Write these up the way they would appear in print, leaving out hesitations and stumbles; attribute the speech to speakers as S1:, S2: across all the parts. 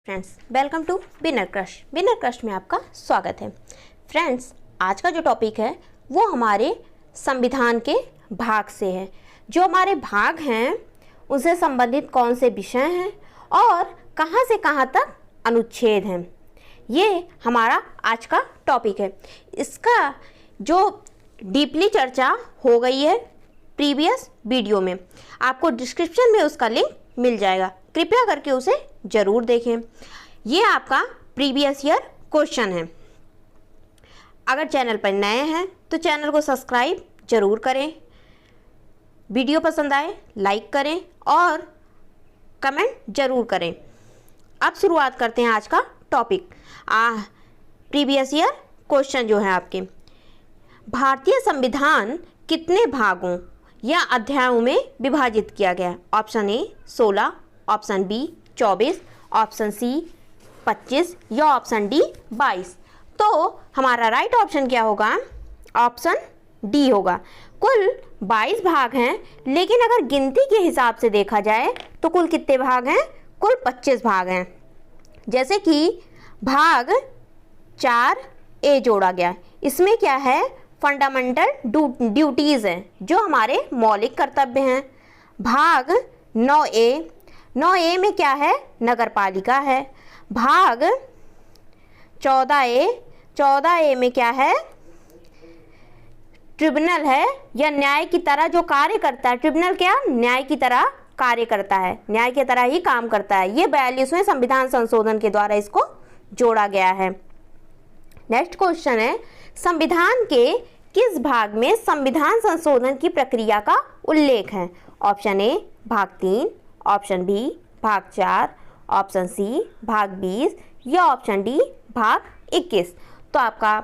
S1: Friends, welcome to Winner Crush में आपका स्वागत है। फ्रेंड्स, आज का जो टॉपिक है वो हमारे संविधान के भाग से है। जो हमारे भाग हैं उनसे संबंधित कौन से विषय हैं और कहाँ से कहाँ तक अनुच्छेद हैं, ये हमारा आज का टॉपिक है। इसका जो डीपली चर्चा हो गई है प्रीवियस वीडियो में, आपको डिस्क्रिप्शन में उसका लिंक मिल जाएगा, कृपया करके उसे ज़रूर देखें। ये आपका प्रीवियस ईयर क्वेश्चन है। अगर चैनल पर नए हैं तो चैनल को सब्सक्राइब जरूर करें, वीडियो पसंद आए लाइक करें और कमेंट जरूर करें। अब शुरुआत करते हैं आज का टॉपिक। प्रीवियस ईयर क्वेश्चन जो है आपके, भारतीय संविधान कितने भागों या अध्यायों में विभाजित किया गया है? Option A 16, option B 24, option C 25 या ऑप्शन डी 22। तो हमारा राइट ऑप्शन क्या होगा? ऑप्शन डी होगा। कुल 22 भाग हैं, लेकिन अगर गिनती के हिसाब से देखा जाए तो कुल कितने भाग हैं? कुल 25 भाग हैं। जैसे कि भाग 4A जोड़ा गया, इसमें क्या है? फंडामेंटल ड्यूटीज़ हैं जो हमारे मौलिक कर्तव्य हैं। भाग 9A में क्या है? नगर पालिका है। भाग 14A में क्या है? ट्रिब्यूनल है या न्याय की तरह जो कार्य करता है। ट्रिब्यूनल क्या? न्याय की तरह कार्य करता है, न्याय की तरह ही काम करता है। ये 42वें संविधान संशोधन के द्वारा इसको जोड़ा गया है। नेक्स्ट क्वेश्चन है, संविधान के किस भाग में संविधान संशोधन की प्रक्रिया का उल्लेख है? ऑप्शन ए भाग 3, ऑप्शन बी भाग 4, ऑप्शन सी भाग 20 या ऑप्शन डी भाग 21। तो आपका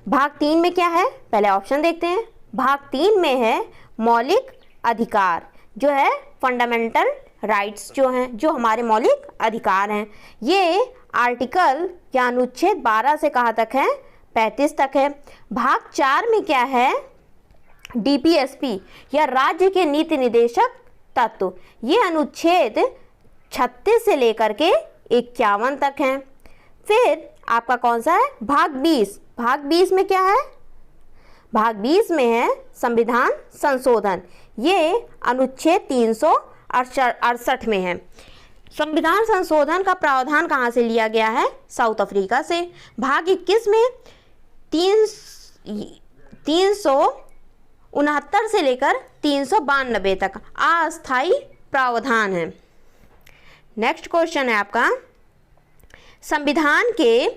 S1: भाग 3 में क्या है? पहले ऑप्शन देखते हैं। भाग 3 में है मौलिक अधिकार, जो है फंडामेंटल राइट्स, जो हैं जो हमारे मौलिक अधिकार हैं। ये आर्टिकल या अनुच्छेद 12 से कहाँ तक है? 35 तक है। भाग 4 में क्या है? डीपीएसपी या राज्य के नीति निदेशक तत्व, ये अनुच्छेद 36 से लेकर के 51 तक है। फिर आपका कौन सा है? भाग 20। भाग 20 में क्या है? भाग 20 में है संविधान संशोधन, ये अनुच्छेद 368 में है। संविधान संशोधन का प्रावधान कहाँ से लिया गया है? साउथ अफ्रीका से। भाग 21 में 369 से लेकर 392 तक अस्थायी प्रावधान है। नेक्स्ट क्वेश्चन है आपका, संविधान के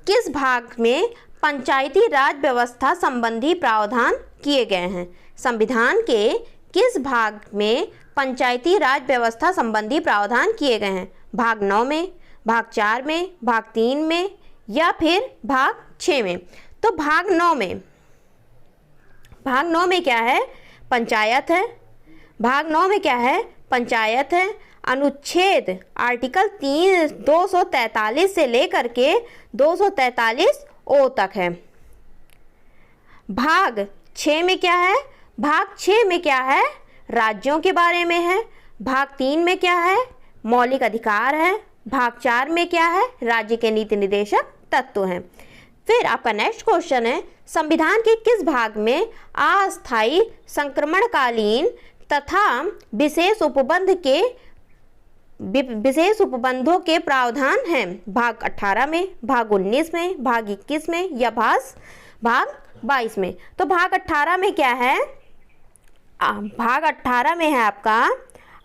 S1: किस भाग में पंचायती राज व्यवस्था संबंधी प्रावधान किए गए हैं? संविधान के किस भाग में पंचायती राज व्यवस्था संबंधी प्रावधान किए गए हैं? भाग 9 में, भाग 4 में, भाग 3 में या फिर भाग 6 में? तो भाग 9 में, भाग 9 में क्या है? पंचायत है। भाग 9 में क्या है? पंचायत है। अनुच्छेद आर्टिकल 243 से लेकर के 243 तक है। भाग 6 में क्या है? भाग 6 में क्या है? राज्यों के बारे में है। भाग 3 में क्या है? मौलिक अधिकार है। भाग 4 में क्या है? राज्य के नीति निदेशक तत्व हैं। फिर आपका नेक्स्ट क्वेश्चन है, संविधान के किस भाग में अस्थायी संक्रमणकालीन तथा विशेष उपबंधों के प्रावधान हैं? भाग 18 में, भाग 19 में, भाग 21 में या भाग 22 में? तो भाग 18 में क्या है? भाग 18 में है आपका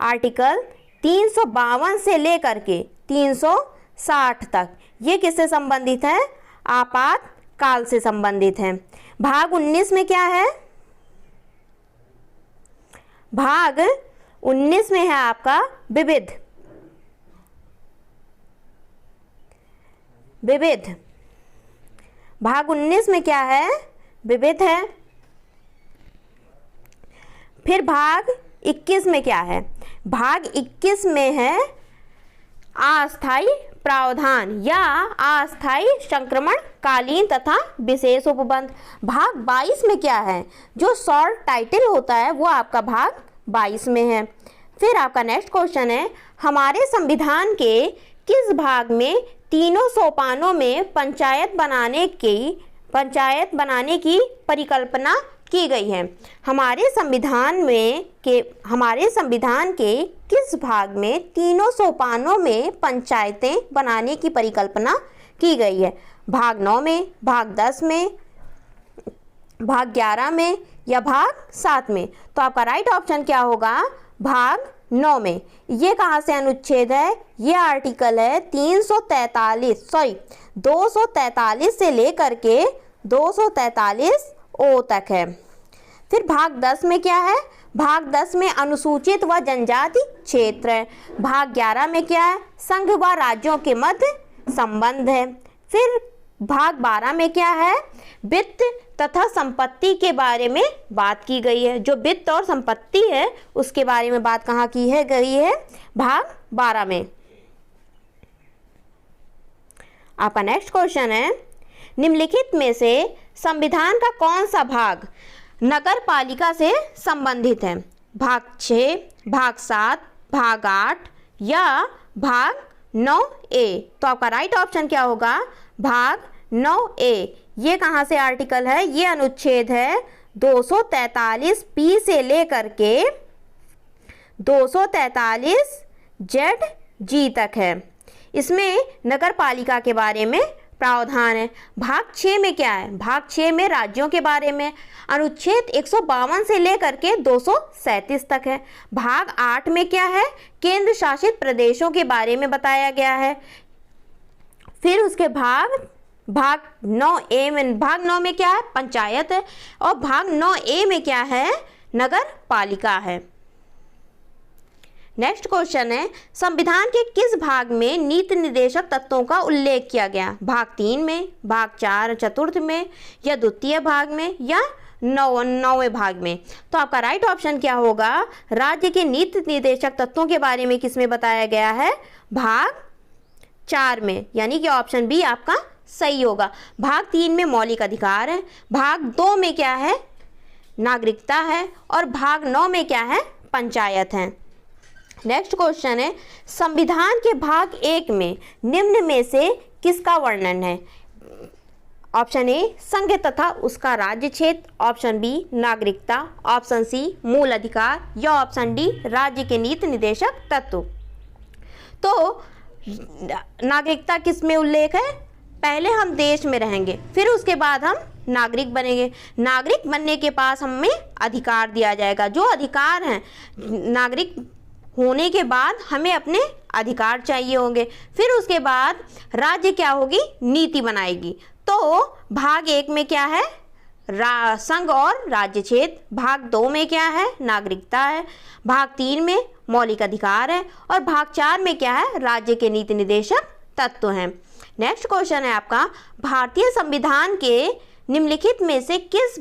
S1: आर्टिकल 352 से लेकर के 360 तक। ये किससे संबंधित है? आपातकाल से संबंधित है। भाग 19 में क्या है? भाग 19 में है आपका विविध। भाग 19 में क्या है? विविध है। फिर भाग 21 में क्या है? भाग 21 में है अस्थायी प्रावधान या अस्थायी संक्रमणकालीन तथा विशेष उपबंध। भाग 22 में क्या है? जो शॉर्ट टाइटल होता है वो आपका भाग 22 में है। फिर आपका नेक्स्ट क्वेश्चन है, हमारे संविधान के किस भाग में तीनों सोपानों में पंचायत बनाने की परिकल्पना की गई है? हमारे संविधान के किस भाग में तीनों सोपानों में पंचायतें बनाने की परिकल्पना की गई है? भाग 9 में, भाग 10 में, भाग 11 में या भाग 7 में? तो आपका राइट ऑप्शन क्या होगा? भाग 9 में। ये कहाँ से अनुच्छेद है? ये आर्टिकल है 243 से लेकर के 243 ओ तक है। फिर भाग 10 में क्या है? भाग 10 में अनुसूचित व जनजाति क्षेत्र है। भाग 11 में क्या है? संघ व राज्यों के मध्य संबंध है। फिर भाग 12 में क्या है? वित्त तथा संपत्ति के बारे में बात की गई है। जो वित्त और संपत्ति है उसके बारे में बात कहाँ की है गई है? भाग 12 में। आपका नेक्स्ट क्वेश्चन है, निम्नलिखित में से संविधान का कौन सा भाग नगर पालिका से संबंधित है? भाग 6, भाग 7, भाग 8 या भाग 9A? तो आपका राइट ऑप्शन क्या होगा? भाग 9A। ये कहाँ से आर्टिकल है? ये अनुच्छेद है 243 से लेकर के 243 ZG तक है। इसमें नगर पालिका के बारे में प्रावधान है। भाग 6 में क्या है? भाग 6 में राज्यों के बारे में अनुच्छेद 152 से लेकर के 237 तक है। भाग 8 में क्या है? केंद्र शासित प्रदेशों के बारे में बताया गया है। फिर उसके भाग 9A में, भाग 9 में क्या है? पंचायत है। और भाग 9A में क्या है? नगर पालिका है। नेक्स्ट क्वेश्चन है, संविधान के किस भाग में नीति निर्देशक तत्वों का उल्लेख किया गया? भाग 3 में, भाग 4 चतुर्थ में या द्वितीय भाग में या 9वें भाग में? तो आपका राइट ऑप्शन क्या होगा? राज्य के नीति निर्देशक तत्वों के बारे में किसमें बताया गया है? भाग 4 में, यानी कि ऑप्शन बी आपका सही होगा। भाग 3 में मौलिक अधिकार है। भाग 2 में क्या है? नागरिकता है। और भाग 9 में क्या है? पंचायत है। नेक्स्ट क्वेश्चन है, संविधान के भाग 1 में निम्न में से किसका वर्णन है? ऑप्शन ए संघ तथा उसका राज्य क्षेत्र, ऑप्शन बी नागरिकता, ऑप्शन सी मूल अधिकार या ऑप्शन डी राज्य के नीति निर्देशक तत्व। तो नागरिकता किस में उल्लेख है? पहले हम देश में रहेंगे, फिर उसके बाद हम नागरिक बनेंगे। नागरिक बनने के पास हमें अधिकार दिया जाएगा। जो अधिकार हैं, नागरिक होने के बाद हमें अपने अधिकार चाहिए होंगे। फिर उसके बाद राज्य क्या होगी? नीति बनाएगी। तो भाग 1 में क्या है? संघ और राज्य क्षेत्र। भाग 2 में क्या है? नागरिकता है। भाग 3 में मौलिक अधिकार है। और भाग 4 में क्या है? राज्य के नीति निर्देशक तत्व हैं। नेक्स्ट क्वेश्चन है आपका, भारतीय संविधान के निम्नलिखित में से किस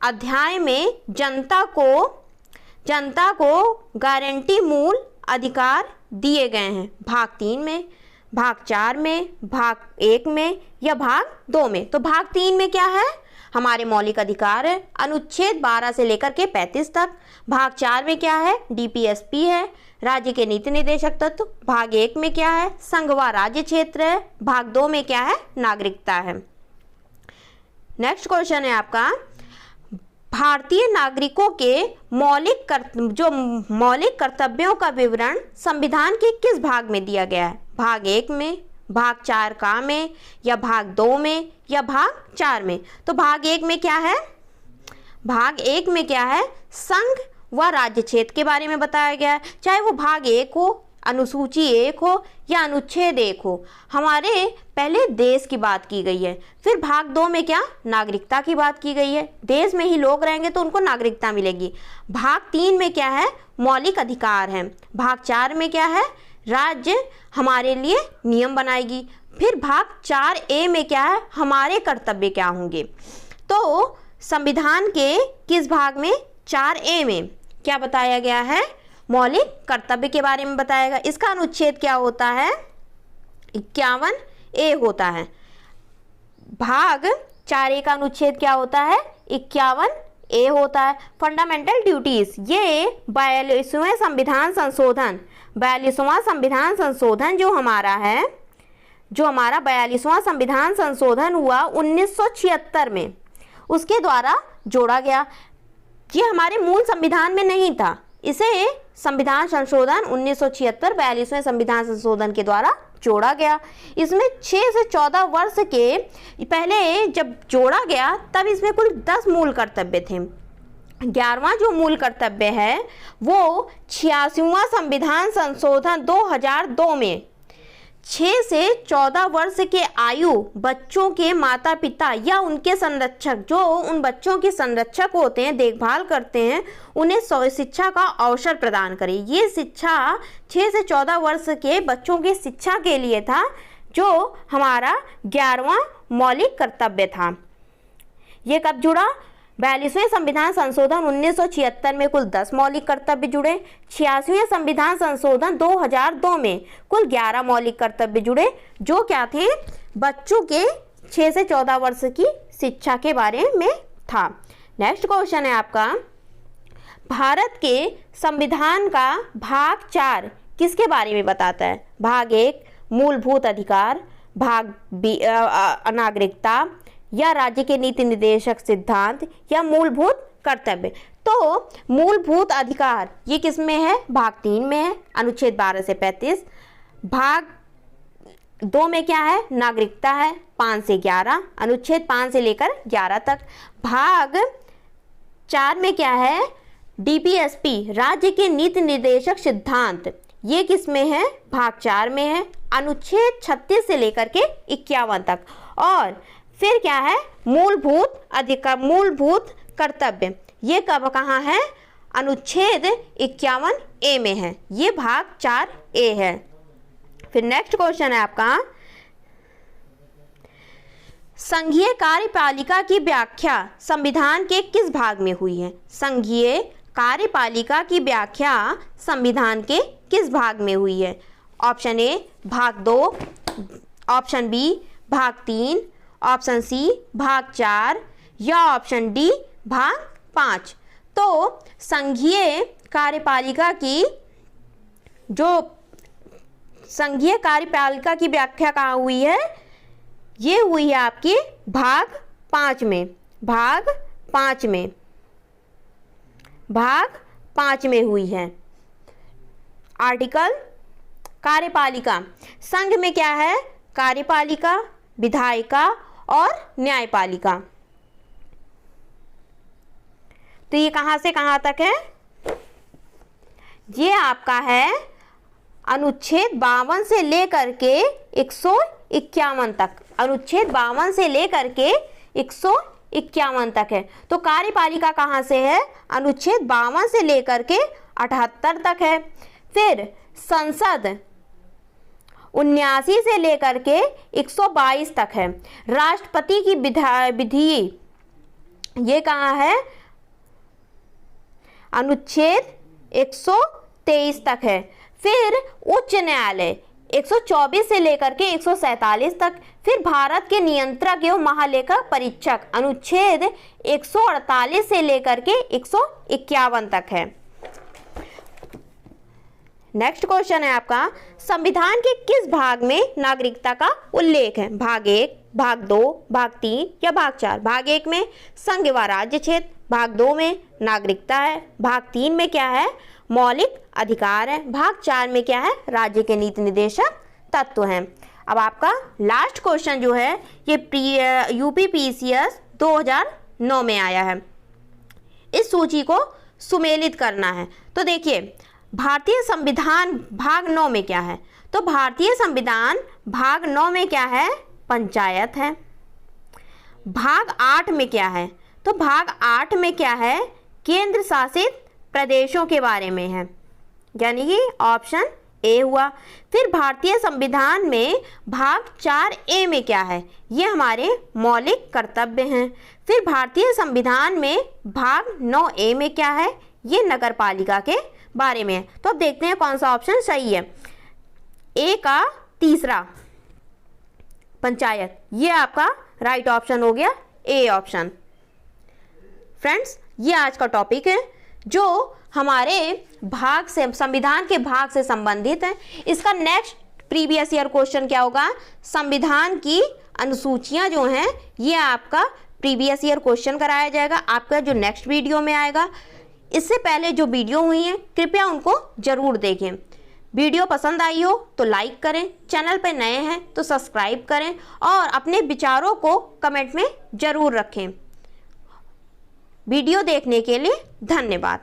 S1: अध्याय में जनता को गारंटी मूल अधिकार दिए गए हैं? भाग 3 में, भाग 4 में, भाग 1 में या भाग 2 में? तो भाग 3 में क्या है? हमारे मौलिक अधिकार है, अनुच्छेद 12 से लेकर के 35 तक। भाग 4 में क्या है? DPSP है, राज्य के नीति निर्देशक तत्व। भाग 1 में क्या है? संघ व राज्य क्षेत्र है। भाग 2 में क्या है? नागरिकता है। नेक्स्ट क्वेश्चन है आपका, भारतीय नागरिकों के मौलिक कर्तव्यों का विवरण संविधान के किस भाग में दिया गया है? भाग 1 में, भाग 4 का में या भाग 2 में या भाग 4 में? तो भाग 1 में क्या है? भाग 1 में क्या है? संघ व राज्य क्षेत्र के बारे में बताया गया है। चाहे वो भाग 1 हो, अनुसूची 1 हो या अनुच्छेद 1 हो, हमारे पहले देश की बात की गई है। फिर भाग 2 में क्या? नागरिकता की बात की गई है। देश में ही लोग रहेंगे तो उनको नागरिकता मिलेगी। भाग 3 में क्या है? मौलिक अधिकार है। भाग 4 में क्या है? राज्य हमारे लिए नियम बनाएगी। फिर भाग 4A में क्या है? हमारे कर्तव्य क्या होंगे। तो संविधान के किस भाग में? 4A में क्या बताया गया है? मौलिक कर्तव्य के बारे में बताया गया। इसका अनुच्छेद क्या होता है? 51A होता है। भाग 4A का अनुच्छेद क्या होता है? 51A होता है। फंडामेंटल ड्यूटीज, ये 42वें संविधान संशोधन 42वां संविधान संशोधन जो हमारा है, जो हमारा 42वां संविधान संशोधन हुआ 1976 में, उसके द्वारा जोड़ा गया। ये हमारे मूल संविधान में नहीं था, इसे संविधान संशोधन 1976 42वें संविधान संशोधन के द्वारा जोड़ा गया। इसमें 6 से 14 वर्ष के पहले जब जोड़ा गया तब इसमें कुल 10 मूल कर्तव्य थे। 11वां जो मूल कर्तव्य है वो 86वां संविधान संशोधन 2002 में 6 से 14 वर्ष के आयु बच्चों के माता पिता या उनके संरक्षक, जो उन बच्चों के संरक्षक होते हैं, देखभाल करते हैं, उन्हें शिक्षा का अवसर प्रदान करें। ये शिक्षा 6 से 14 वर्ष के बच्चों की शिक्षा के लिए था, जो हमारा 11वां मौलिक कर्तव्य था। ये कब जुड़ा? 42वें संविधान संशोधन 1976 में कुल 10 मौलिक कर्तव्य जुड़े। 86वें संविधान संशोधन 2002 में कुल 11 मौलिक कर्तव्य जुड़े, जो क्या थे? बच्चों के 6 से 14 वर्ष की शिक्षा के बारे में था। नेक्स्ट क्वेश्चन है आपका, भारत के संविधान का भाग 4 किसके बारे में बताता है? भाग 1 मूलभूत अधिकार, भाग 2 नागरिकता, या राज्य के नीति निर्देशक सिद्धांत, या मूलभूत कर्तव्य। तो मूलभूत अधिकार ये किस में है? भाग 3 में है, अनुच्छेद 12 से 35। भाग 2 में क्या है? नागरिकता है, 5 से 11, अनुच्छेद 5 से लेकर 11 तक। भाग 4 में क्या है? डीपीएसपी, राज्य के नीति निर्देशक सिद्धांत, ये किस में है? भाग 4 में है, अनुच्छेद 36 से लेकर के 51 तक। और फिर क्या है? मूलभूत अधिकार, मूलभूत कर्तव्य, ये कब कहाँ है? अनुच्छेद 51A में है, ये भाग 4A है। फिर नेक्स्ट क्वेश्चन है आपका, संघीय कार्यपालिका की व्याख्या संविधान के किस भाग में हुई है? संघीय कार्यपालिका की व्याख्या संविधान के किस भाग में हुई है? ऑप्शन ए भाग 2, ऑप्शन बी भाग 3, ऑप्शन सी भाग 4, या ऑप्शन डी भाग 5। तो संघीय कार्यपालिका की, जो संघीय कार्यपालिका की व्याख्या कहाँ हुई है? ये हुई है आपकी भाग 5 में, भाग 5 में, भाग 5 में हुई है। आर्टिकल कार्यपालिका, संघ में क्या है? कार्यपालिका, विधायिका और न्यायपालिका। तो ये कहां से कहां तक है? ये आपका है अनुच्छेद 52 से लेकर के 151 तक, अनुच्छेद 52 से लेकर के 151 तक है। तो कार्यपालिका कहां से है? अनुच्छेद 52 से लेकर के 78 तक है। फिर संसद 79 से लेकर के 122 तक है। राष्ट्रपति की विधि ये कहाँ है? अनुच्छेद 123 तक है। फिर उच्च न्यायालय 124 से लेकर के 147 तक। फिर भारत के नियंत्रक एवं महालेखा परीक्षक अनुच्छेद 148 से लेकर के 151 तक है। नेक्स्ट क्वेश्चन है आपका, संविधान के किस भाग में नागरिकता का उल्लेख है? भाग 1, भाग 2, भाग 3 या भाग 4? भाग 1 में संघ व राज्य क्षेत्र, भाग 2 में नागरिकता है, भाग 3 में क्या है? मौलिक अधिकार है, भाग 4 में क्या है? राज्य के नीति निर्देशक तत्व हैं। अब आपका लास्ट क्वेश्चन जो है ये यूपीपीसीएस 2009 में आया है। इस सूची को सुमेलित करना है। तो देखिए भारतीय संविधान भाग 9 में क्या है? तो भारतीय संविधान भाग 9 में क्या है? पंचायत है। भाग 8 में क्या है? तो भाग 8 में क्या है? केंद्र शासित प्रदेशों के बारे में है, यानी कि ऑप्शन ए हुआ। फिर भारतीय संविधान में भाग 4A में क्या है? ये हमारे मौलिक कर्तव्य हैं। फिर भारतीय संविधान में भाग 9A में क्या है? ये नगरपालिका के बारे में है। तो अब देखते हैं कौन सा ऑप्शन सही है। ए का तीसरा पंचायत, ये आपका राइट ऑप्शन हो गया, ए ऑप्शन। फ्रेंड्स ये आज का टॉपिक है। जो हमारे भाग से, संविधान के भाग से संबंधित है। इसका नेक्स्ट प्रीवियस ईयर क्वेश्चन क्या होगा, संविधान की अनुसूचियां जो हैं ये आपका प्रीवियस ईयर क्वेश्चन कराया जाएगा आपका जो नेक्स्ट वीडियो में आएगा। इससे पहले जो वीडियो हुई हैं कृपया उनको जरूर देखें। वीडियो पसंद आई हो तो लाइक करें, चैनल पर नए हैं तो सब्सक्राइब करें और अपने विचारों को कमेंट में जरूर रखें। वीडियो देखने के लिए धन्यवाद।